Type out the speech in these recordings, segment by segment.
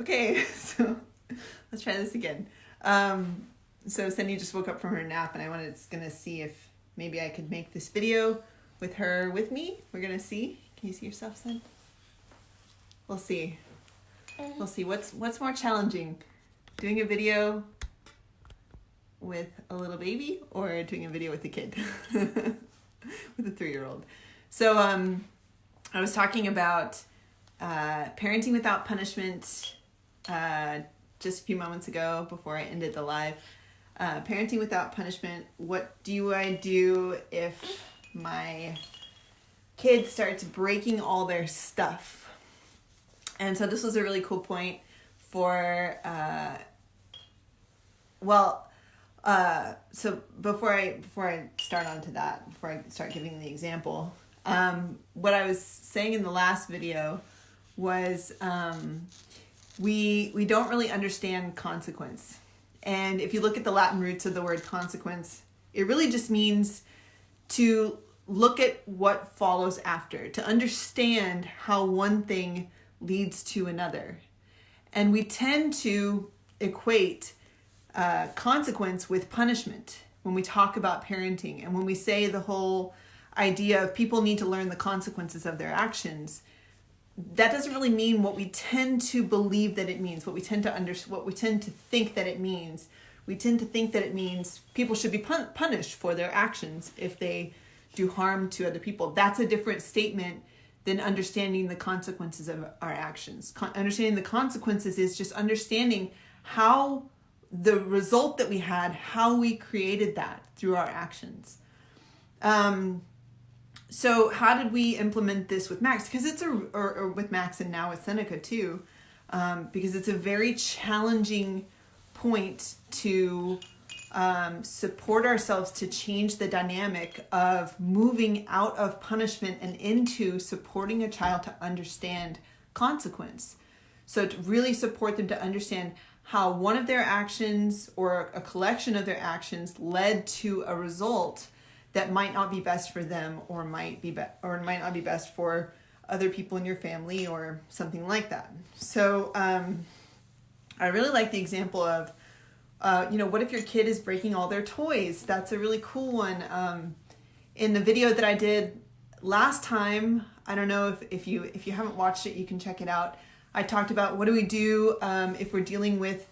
Okay, so let's try this again. So Cindy just woke up from her nap and I was gonna see if maybe I could make this video with her with me. We're gonna see. Can you see yourself, Cindy? We'll see. We'll see what's more challenging, doing a video with a little baby or doing a video with a kid, with a 3-year-old. So I was talking about parenting without punishment just a few moments ago before I ended the live. Parenting without punishment. What do I do if my kid starts breaking all their stuff? And so this was a really cool point for, so before I start onto that, before I start giving the example, what I was saying in the last video was we don't really understand consequence. And if you look at the Latin roots of the word consequence, it really just means to look at what follows after, to understand how one thing leads to another. And we tend to equate consequence with punishment when we talk about parenting. And when we say the whole idea of people need to learn the consequences of their actions, that doesn't really mean what we tend to believe that it means, what we tend to think that it means. We tend to think that it means people should be punished for their actions if they do harm to other people. That's a different statement than understanding the consequences of our actions. Understanding the consequences is just understanding how the result that we had, how we created that through our actions. So how did we implement this with Max? Because or with Max and now with Seneca too, because it's a very challenging point to support ourselves to change the dynamic of moving out of punishment and into supporting a child to understand consequence. So to really support them to understand how one of their actions or a collection of their actions led to a result that might not be best for them or might not be best for other people in your family or something like that. So I really like the example of what if your kid is breaking all their toys? That's a really cool one. In the video that I did last time, I don't know if you haven't watched it, you can check it out. I talked about what do we do if we're dealing with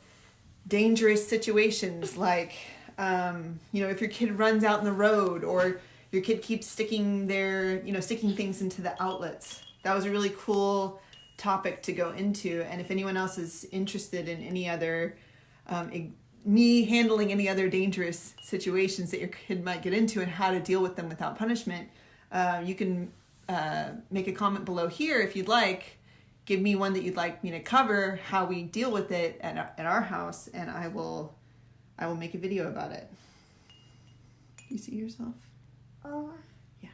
dangerous situations, like if your kid runs out in the road or your kid keeps sticking things into the outlets. That was a really cool topic to go into. And if anyone else is interested in any other me handling any other dangerous situations that your kid might get into and how to deal with them without punishment, you can make a comment below here if you'd like. Give me one that you'd like me to cover, how we deal with it at our house, and I will make a video about it. You see yourself? Oh. Yeah.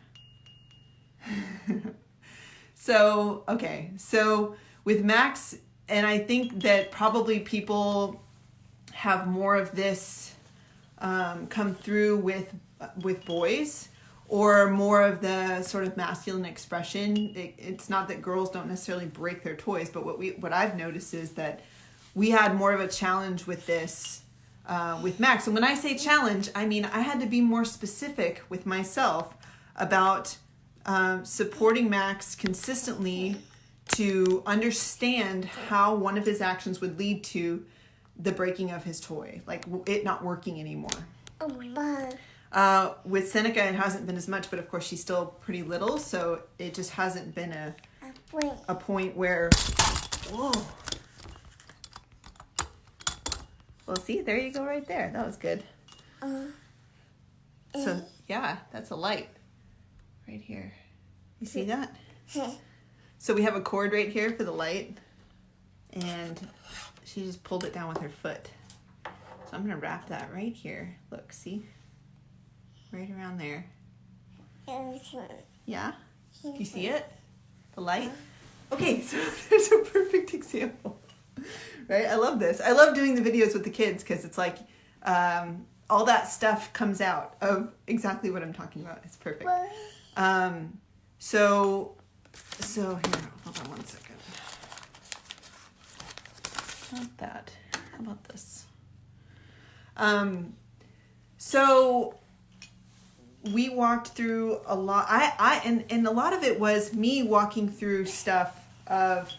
So with Max, and I think that probably people have more of this come through with boys, or more of the sort of masculine expression. It's not that girls don't necessarily break their toys, but what I've noticed is that we had more of a challenge with this with Max. And when I say challenge, I mean I had to be more specific with myself about supporting Max consistently to understand how one of his actions would lead to the breaking of his toy, like it not working anymore. With Seneca, it hasn't been as much, but of course she's still pretty little, so it just hasn't been a point where, whoa. Well, see, there you go right there. That was good. So, yeah, that's a light right here. You see that? So we have a cord right here for the light, and she just pulled it down with her foot. So I'm going to wrap that right here. Look, see? Right around there. Yeah? Do you see it? The light? Okay, so there's a perfect example. Right? I love this. I love doing the videos with the kids because it's like all that stuff comes out of exactly what I'm talking about. It's perfect. So here, hold on one second. not that. How about this? So we walked through a lot. And a lot of it was me walking through stuff of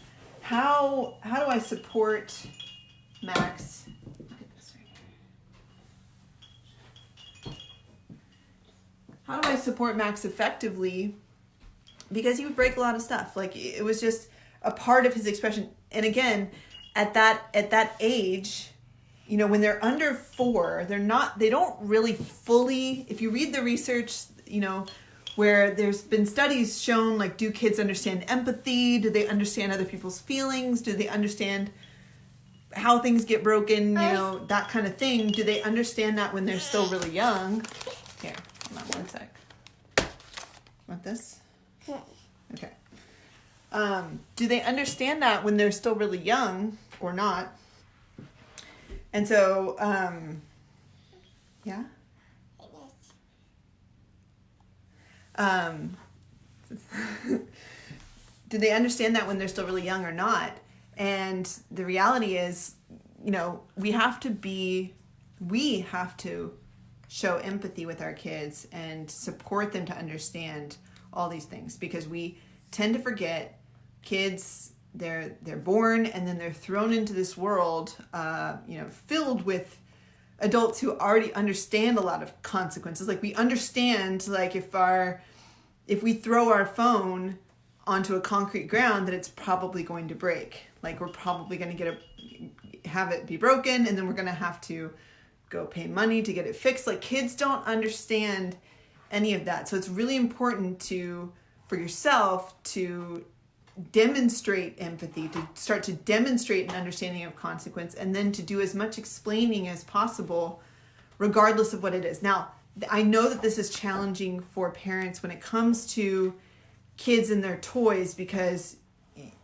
how do I support Max? Look at this right here. How do I support Max effectively? Because he would break a lot of stuff. Like, it was just a part of his expression. And again, at that age, you know, when they're under 4, they don't really fully, if you read the research, you know, where there's been studies shown, like, do kids understand empathy? Do they understand other people's feelings? Do they understand how things get broken? You know, that kind of thing. Do they understand that when they're still really young? Here, hold on one sec. Want this? Okay. Do they understand that when they're still really young or not? And so, yeah. Do they understand that when they're still really young or not? And the reality is, you know, we have to show empathy with our kids and support them to understand all these things, because we tend to forget kids, they're born and then they're thrown into this world, you know, filled with adults who already understand a lot of consequences. Like, we understand, like, if we throw our phone onto a concrete ground, that it's probably going to break. Like, we're probably going to have it be broken, and then we're going to have to go pay money to get it fixed. Like, kids don't understand any of that. So it's really important for yourself to demonstrate empathy, to start to demonstrate an understanding of consequence, and then to do as much explaining as possible, regardless of what it is. Now, I know that this is challenging for parents when it comes to kids and their toys, because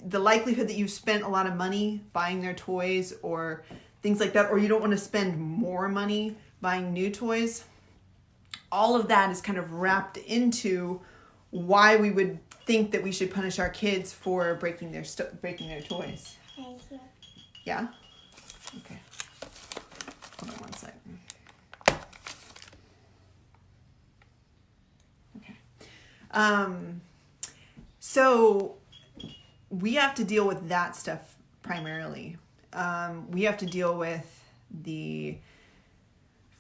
the likelihood that you've spent a lot of money buying their toys or things like that, or you don't want to spend more money buying new toys, all of that is kind of wrapped into why we would think that we should punish our kids for breaking their toys. Yeah? Okay. Hold on one second. Okay. So we have to deal with that stuff primarily. We have to deal with the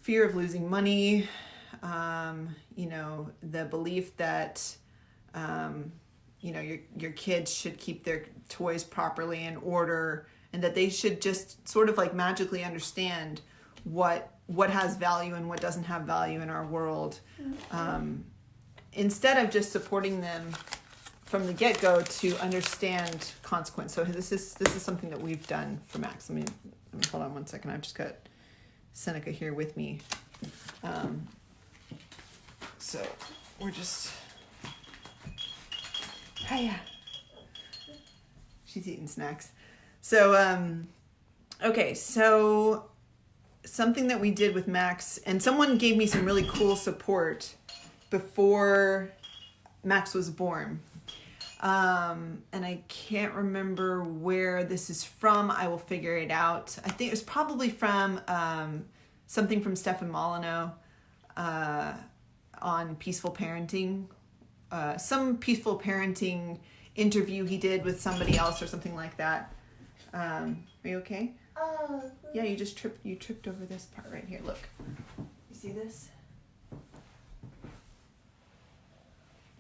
fear of losing money, you know, the belief that, you know, your kids should keep their toys properly in order, and that they should just sort of like magically understand what has value and what doesn't have value in our world. Instead of just supporting them from the get-go to understand consequence. So this is something that we've done for Max. Let me hold on one second. I've just got Seneca here with me. So we're just, hiya. She's eating snacks. So, okay, so something that we did with Max, and someone gave me some really cool support before Max was born. And I can't remember where this is from. I will figure it out. I think it was probably from something from Stefan Molyneux on peaceful parenting. Some peaceful parenting interview he did with somebody else or something like that. Are you okay? Yeah, you tripped over this part right here. Look. You see this?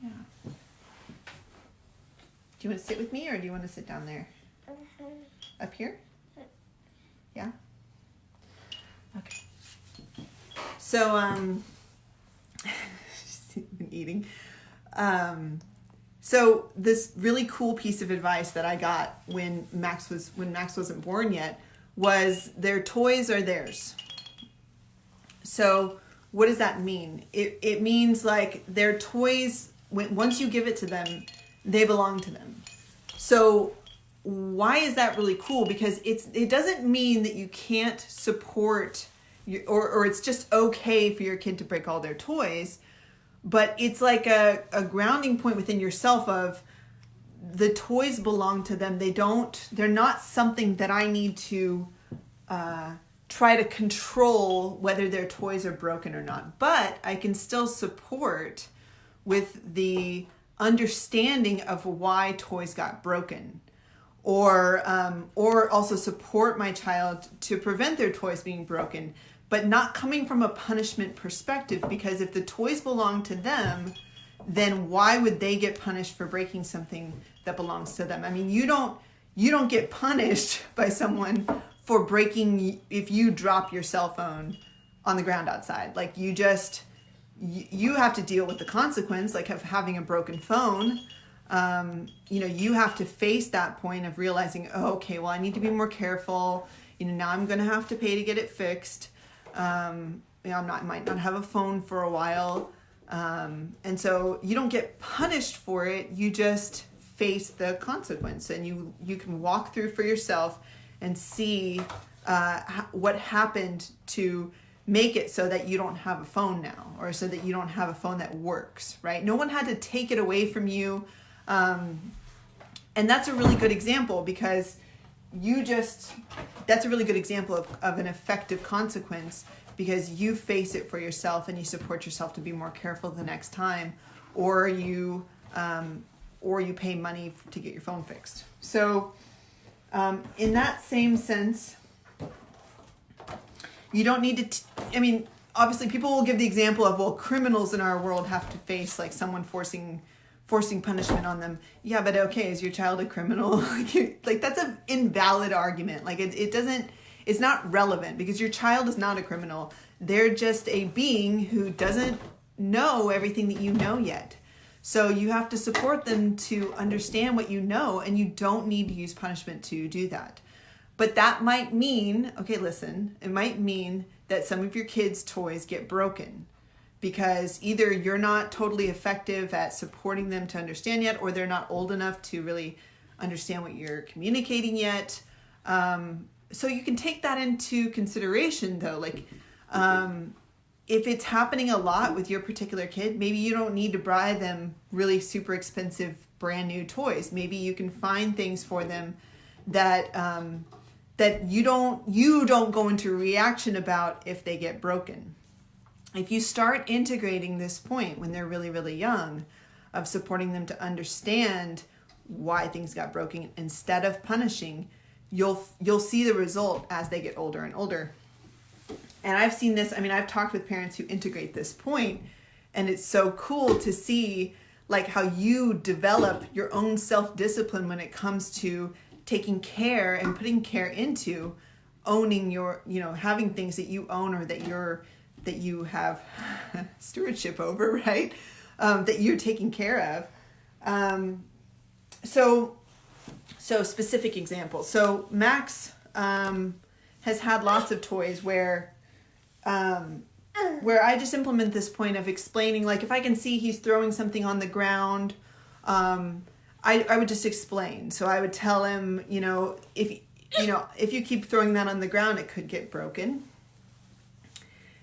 Yeah. Do you want to sit with me, or do you want to sit down there? Up here? Yeah? Okay. So, she's been eating. So this really cool piece of advice that I got when Max wasn't born yet was their toys are theirs. So what does that mean? It means like their toys, once you give it to them, they belong to them. So why is that really cool? Because it doesn't mean that you can't support or it's just okay for your kid to break all their toys, but it's like a grounding point within yourself of the toys belong to them. They're not something that I need to try to control whether their toys are broken or not. But I can still support with the understanding of why toys got broken, or also support my child to prevent their toys being broken, but not coming from a punishment perspective, because if the toys belong to them, then why would they get punished for breaking something that belongs to them? I mean, you don't get punished by someone for breaking if you drop your cell phone on the ground outside. Like, you have to deal with the consequence, like of having a broken phone. You have to face that point of realizing, oh, okay, well, I need to be more careful. Now I'm going to have to pay to get it fixed. I might not have a phone for a while. And so you don't get punished for it. You just face the consequence, and you can walk through for yourself and see what happened to make it so that you don't have a phone now, or so that you don't have a phone that works, right? No one had to take it away from you. And that's a really good example, because that's a really good example of an effective consequence, because you face it for yourself and you support yourself to be more careful the next time, or you pay money to get your phone fixed. So in that same sense, you don't need to, obviously people will give the example of, well, criminals in our world have to face like someone forcing punishment on them. Yeah, but okay, is your child a criminal? Like that's an invalid argument. Like it's not relevant, because your child is not a criminal. They're just a being who doesn't know everything that you know yet. So you have to support them to understand what you know, and you don't need to use punishment to do that. But that might mean, it might mean that some of your kids' toys get broken, because either you're not totally effective at supporting them to understand yet, or they're not old enough to really understand what you're communicating yet. So you can take that into consideration, though. Like, if it's happening a lot with your particular kid, maybe you don't need to buy them really super expensive brand new toys. Maybe you can find things for them that you don't go into reaction about if they get broken. If you start integrating this point when they're really, really young, of supporting them to understand why things got broken instead of punishing, you'll see the result as they get older and older. And I've seen this, I've talked with parents who integrate this point, and it's so cool to see like how you develop your own self-discipline when it comes to taking care and putting care into owning your, having things that you own, or that you have stewardship over, right? That you're taking care of. So specific examples. So Max has had lots of toys where I just implement this point of explaining, like if I can see he's throwing something on the ground, I would just explain. So I would tell him, if you keep throwing that on the ground, it could get broken.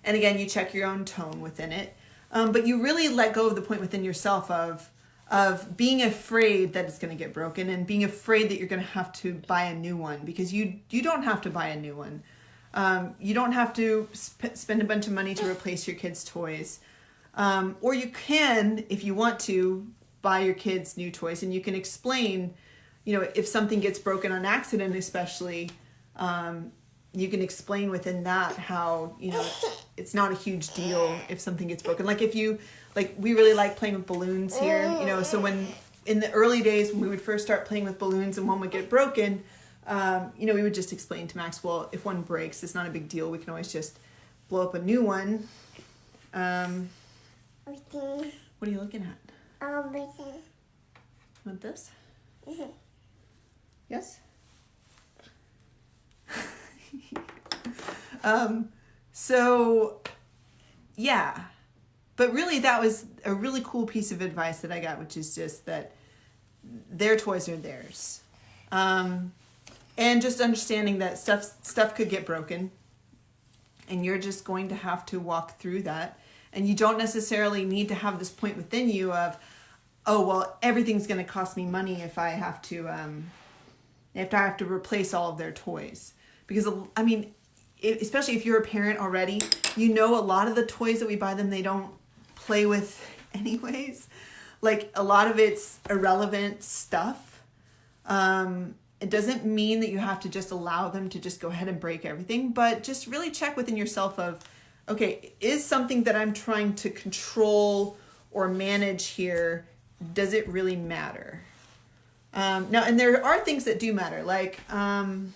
And again, you check your own tone within it. But you really let go of the point within yourself of being afraid that it's going to get broken, and being afraid that you're going to have to buy a new one, because you don't have to buy a new one. You don't have to spend a bunch of money to replace your kids' toys. Or you can, if you want to, buy your kids new toys, and you can explain, if something gets broken on accident, especially, you can explain within that how, it's not a huge deal if something gets broken. Like we really like playing with balloons here, so when, in the early days when we would first start playing with balloons and one would get broken, we would just explain to Max, well, if one breaks, it's not a big deal. We can always just blow up a new one. What are you looking at? Want this? Mm-hmm. Yes? Yeah. But really, that was a really cool piece of advice that I got, which is just that their toys are theirs. And just understanding that stuff could get broken, and you're just going to have to walk through that. And you don't necessarily need to have this point within you of, oh, well, everything's going to cost me money if I have to replace all of their toys. Because, I mean, especially if you're a parent already, you know a lot of the toys that we buy them, they don't play with anyways. Like, a lot of it's irrelevant stuff. It doesn't mean that you have to just allow them to just go ahead and break everything, but just really check within yourself of, okay, is something that I'm trying to control or manage here, does it really matter? Now, and there are things that do matter, like, and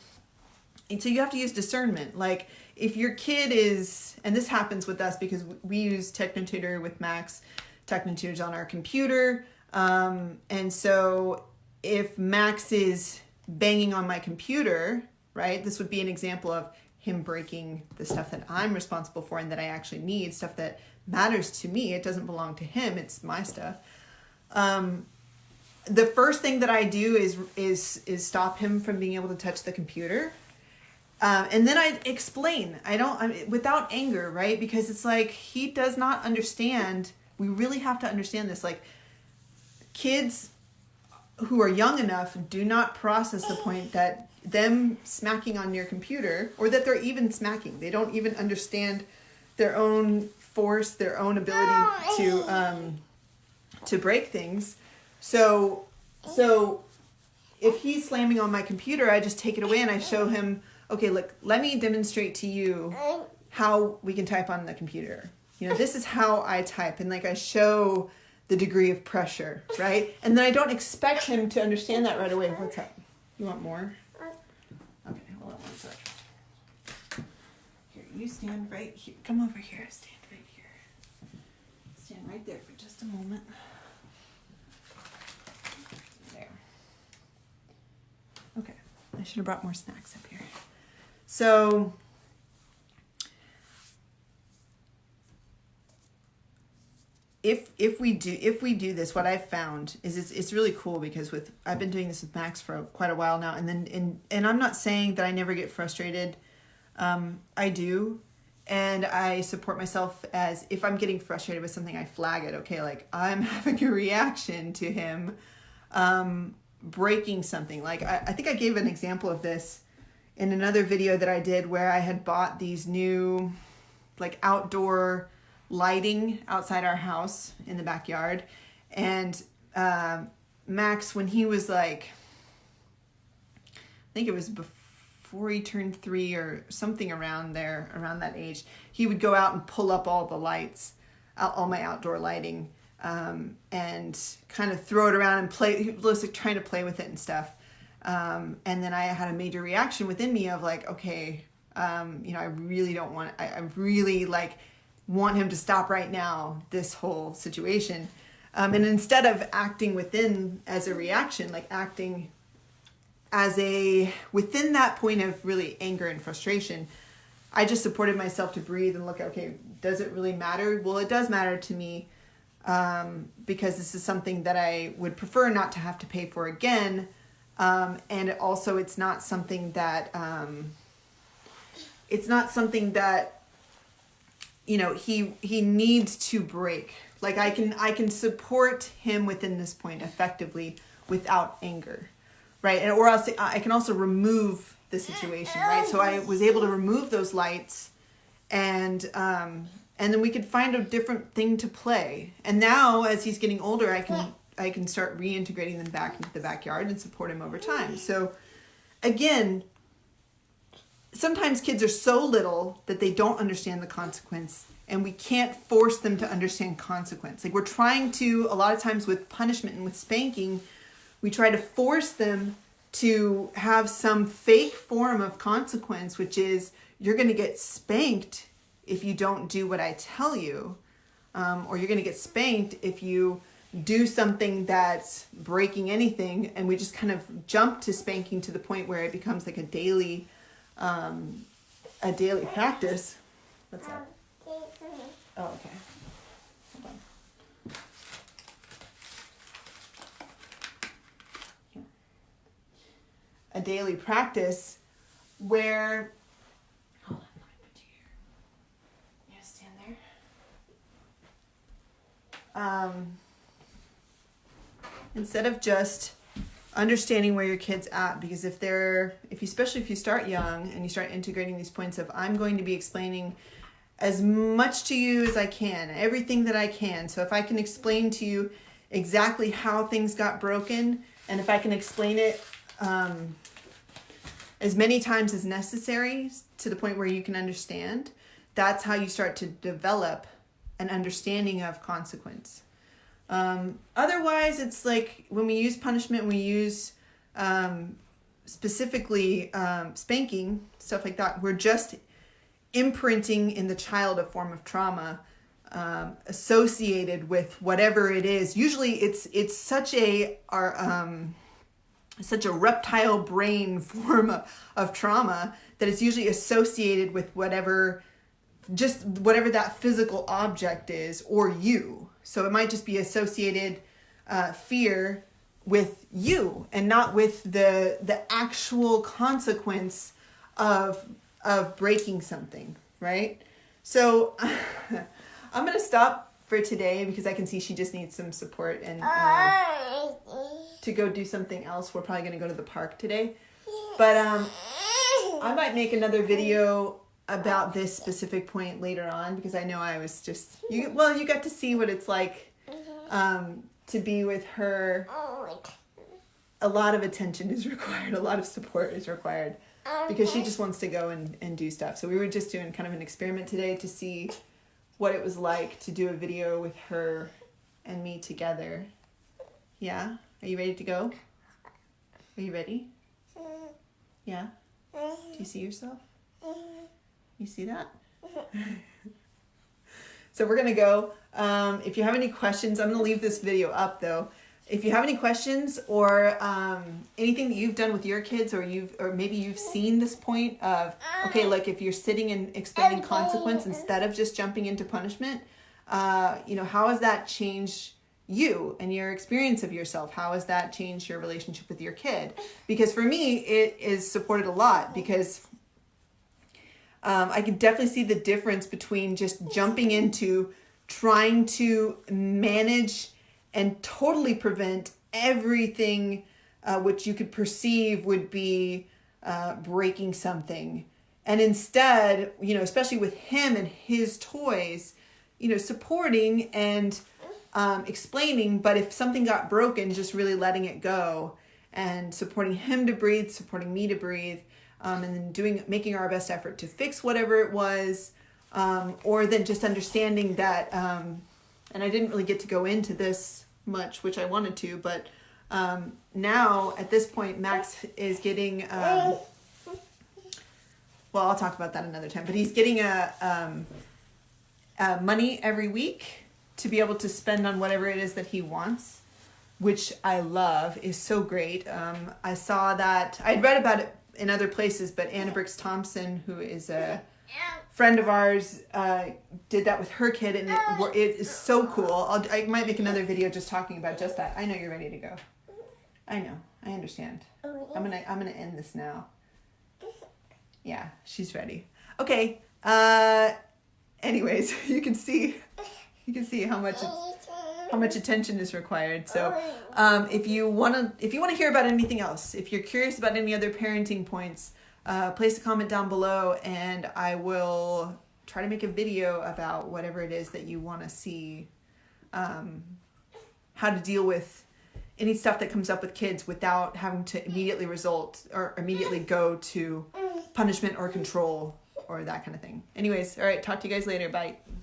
so you have to use discernment. Like, if your kid is, and this happens with us because we use Technotutor with Max. Technotutor's on our computer. And so if Max is banging on my computer, right, this would be an example of him breaking the stuff that I'm responsible for and that I actually need, stuff that matters to me. It doesn't belong to him. It's my stuff. The first thing that I do is stop him from being able to touch the computer. And then I explain, without anger, right? Because it's like, he does not understand. We really have to understand this. Like, kids who are young enough do not process the point that them smacking on your computer, or that they're even smacking, they don't even understand their own force, their own ability to break things. So if he's slamming on my computer, I just take it away and I show him, okay, look, let me demonstrate to you how we can type on the computer. You know, this is how I type. And like, I show the degree of pressure, right? And then I don't expect him to understand that right away. What's up? You want more? Okay, hold on one sec. Here, you stand right here. Come over here. Stand right here. Stand right there for just a moment. There. Okay. I should have brought more snacks up here. So, if we do this, what I've found is it's really cool, because I've been doing this with Max for quite a while now, and I'm not saying that I never get frustrated. I do, and I support myself as, if I'm getting frustrated with something, I flag it. Okay, like, I'm having a reaction to him breaking something. Like, I think I gave an example of this in another video that I did, where I had bought these new, like, outdoor lighting outside our house in the backyard. And Max, when he was like, I think it was before he turned 3 or something around that age, he would go out and pull up all the lights, all my outdoor lighting, and kind of throw it around and play. He was like trying to play with it and stuff. And then I had a major reaction within me of like, okay, I really don't want, I really like want him to stop right now, this whole situation. And instead of acting within as a reaction, like acting as within that point of really anger and frustration, I just supported myself to breathe and look, okay, does it really matter? Well, it does matter to me, because this is something that I would prefer not to have to pay for again. And also it's not something that, he needs to break. Like, I can support him within this point effectively without anger, right? And or else I can also remove the situation, right? So I was able to remove those lights, and then we could find a different thing to play. And now, as he's getting older, I can start reintegrating them back into the backyard and support him over time. So again, sometimes kids are so little that they don't understand the consequence, and we can't force them to understand consequence. Like, we're trying to, a lot of times with punishment and with spanking, we try to force them to have some fake form of consequence, which is, you're going to get spanked if you don't do what I tell you, or you're going to get spanked if you do something that's breaking anything. And we just kind of jump to spanking to the point where it becomes like a daily practice. What's that? Oh, okay. Hold on. Here. A daily practice where, hold on, let me put you here. Yeah, stand there. instead of just understanding where your kid's at, because especially if you start young and you start integrating these points of, I'm going to be explaining as much to you as I can, everything that I can. So if I can explain to you exactly how things got broken, and if I can explain it as many times as necessary to the point where you can understand, that's how you start to develop an understanding of consequence. Otherwise, it's like when we use punishment, we use specifically spanking, stuff like that, we're just imprinting in the child a form of trauma associated with whatever it is. Usually it's such a reptile brain form of trauma that it's usually associated with whatever that physical object is, or you. So it might just be associated fear with you and not with the actual consequence of breaking something, right? So I'm going to stop for today because I can see she just needs some support and to go do something else. We're probably going to go to the park today. But I might make another video about this specific point later on, because I know I was just, you got to see what it's like to be with her. A lot of attention is required, a lot of support is required, because she just wants to go and do stuff. So we were just doing kind of an experiment today to see what it was like to do a video with her and me together. Yeah? Are you ready to go? Are you ready? Yeah? Do you see yourself? You see that? So we're gonna go. If you have any questions, I'm gonna leave this video up though. If you have any questions or anything that you've done with your kids, or maybe you've seen this point of, okay, like if you're sitting and explaining consequence instead of just jumping into punishment, how has that changed you and your experience of yourself? How has that changed your relationship with your kid? Because for me, it is supported a lot, because I can definitely see the difference between just jumping into trying to manage and totally prevent everything which you could perceive would be breaking something. And instead, especially with him and his toys, supporting and explaining, but if something got broken, just really letting it go and supporting him to breathe, supporting me to breathe, and then making our best effort to fix whatever it was, or then just understanding that, and I didn't really get to go into this much, which I wanted to, but now at this point, Max is getting, well, I'll talk about that another time, but he's getting money every week to be able to spend on whatever it is that he wants, which I love, is so great. I saw that, I'd read about it in other places, but Anna Brooks Thompson, who is a friend of ours, did that with her kid, and it is so cool. I might make another video just talking about just that. I know you're ready to go. I know. I understand. I'm gonna end this now. Yeah, she's ready. Okay. Anyways, you can see how much attention is required. So, if you wanna hear about anything else, if you're curious about any other parenting points, place a comment down below, and I will try to make a video about whatever it is that you want to see, how to deal with any stuff that comes up with kids without having to immediately go to punishment or control or that kind of thing. Anyways, all right, talk to you guys later. Bye.